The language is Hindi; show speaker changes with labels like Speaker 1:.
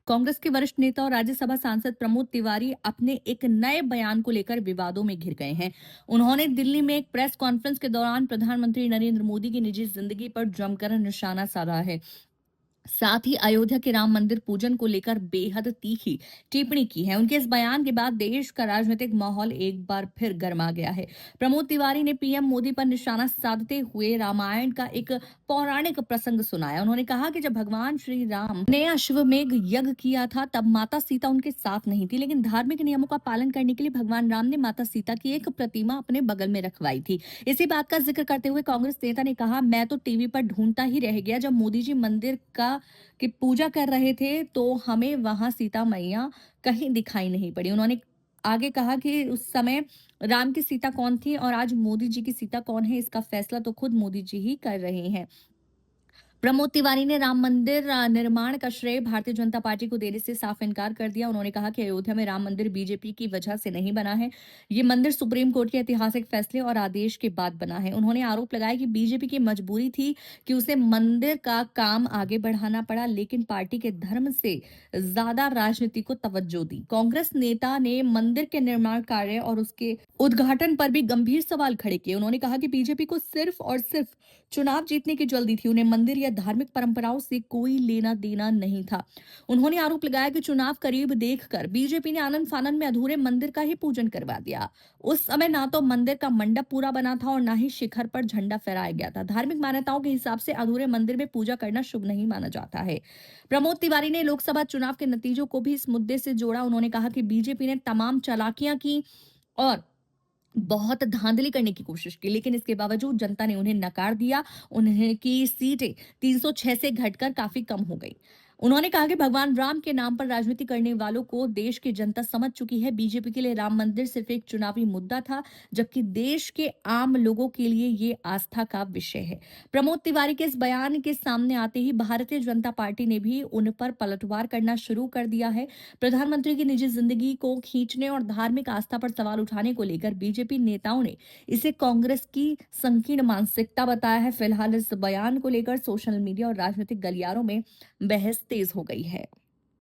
Speaker 1: कांग्रेस के वरिष्ठ नेता और राज्यसभा सांसद प्रमोद तिवारी अपने एक नए बयान को लेकर विवादों में घिर गए हैं। उन्होंने दिल्ली में एक प्रेस कॉन्फ्रेंस के दौरान प्रधानमंत्री नरेंद्र मोदी की निजी जिंदगी पर जमकर निशाना साधा है। साथ ही अयोध्या के राम मंदिर पूजन को लेकर बेहद तीखी टिप्पणी की है। उनके इस बयान के बाद देश का राजनीतिक माहौल एक बार फिर गर्मा गया है। प्रमोद तिवारी ने पीएम मोदी पर निशाना साधते हुए रामायण का एक पौराणिक प्रसंग सुनाया। उन्होंने कहा कि जब भगवान श्री राम ने अश्वमेध यज्ञ किया था तब माता सीता उनके साथ नहीं थी, लेकिन धार्मिक नियमों का पालन करने के लिए भगवान राम ने माता सीता की एक प्रतिमा अपने बगल में रखवाई थी। इसी बात का जिक्र करते हुए कांग्रेस नेता ने कहा, मैं तो टीवी पर ढूंढता ही रह गया जब मोदी जी मंदिर की पूजा कर रहे थे तो हमें वहां सीता मैया कहीं दिखाई नहीं पड़ी। उन्होंने आगे कहा कि उस समय राम की सीता कौन थी और आज मोदी जी की सीता कौन है, इसका फैसला तो खुद मोदी जी ही कर रहे हैं। प्रमोद तिवारी ने राम मंदिर निर्माण का श्रेय भारतीय जनता पार्टी को देने से साफ इनकार कर दिया। उन्होंने कहा कि अयोध्या में राम मंदिर बीजेपी की वजह से नहीं बना है। ये मंदिर सुप्रीम कोर्ट के ऐतिहासिक फैसले और आदेश के बाद बना है। उन्होंने आरोप लगाया कि बीजेपी की मजबूरी थी कि उसे मंदिर का काम आगे बढ़ाना पड़ा, लेकिन पार्टी के धर्म से ज्यादा राजनीति को तवज्जो दी। कांग्रेस नेता ने मंदिर के निर्माण कार्य और उसके उद्घाटन पर भी गंभीर सवाल खड़े किए। उन्होंने कहा कि बीजेपी को सिर्फ और सिर्फ चुनाव जीतने की जल्दी थी, उन्हें मंदिर या धार्मिक परंपराओं से कोई लेना देना नहीं था। उन्होंने आरोप लगाया कि चुनाव करीब देखकर बीजेपी ने आनंद फानन में अधूरे मंदिर का ही पूजन करवा दिया। उस समय ना तो मंदिर का मंडप पूरा बना था और ना ही शिखर पर झंडा फहराया गया था। धार्मिक मान्यताओं के हिसाब से अधूरे मंदिर में पूजा करना शुभ नहीं माना जाता है। प्रमोद तिवारी ने लोकसभा चुनाव के नतीजों को भी इस मुद्दे से जोड़ा। उन्होंने कहा कि बीजेपी ने तमाम चालाकियां की और बहुत धांधली करने की कोशिश की, लेकिन इसके बावजूद जनता ने उन्हें नकार दिया। उन्हें की सीटें 306 से घटकर काफी कम हो गई। उन्होंने कहा कि भगवान राम के नाम पर राजनीति करने वालों को देश की जनता समझ चुकी है। बीजेपी के लिए राम मंदिर सिर्फ एक चुनावी मुद्दा था, जबकि देश के आम लोगों के लिए ये आस्था का विषय है। प्रमोद तिवारी के इस बयान के सामने आते ही भारतीय जनता पार्टी ने भी उन पर पलटवार करना शुरू कर दिया है। प्रधानमंत्री की निजी जिंदगी को खींचने और धार्मिक आस्था पर सवाल उठाने को लेकर बीजेपी नेताओं ने इसे कांग्रेस की संकीर्ण मानसिकता बताया है। फिलहाल इस बयान को लेकर सोशल मीडिया और राजनीतिक गलियारों में बहस तेज हो गई है।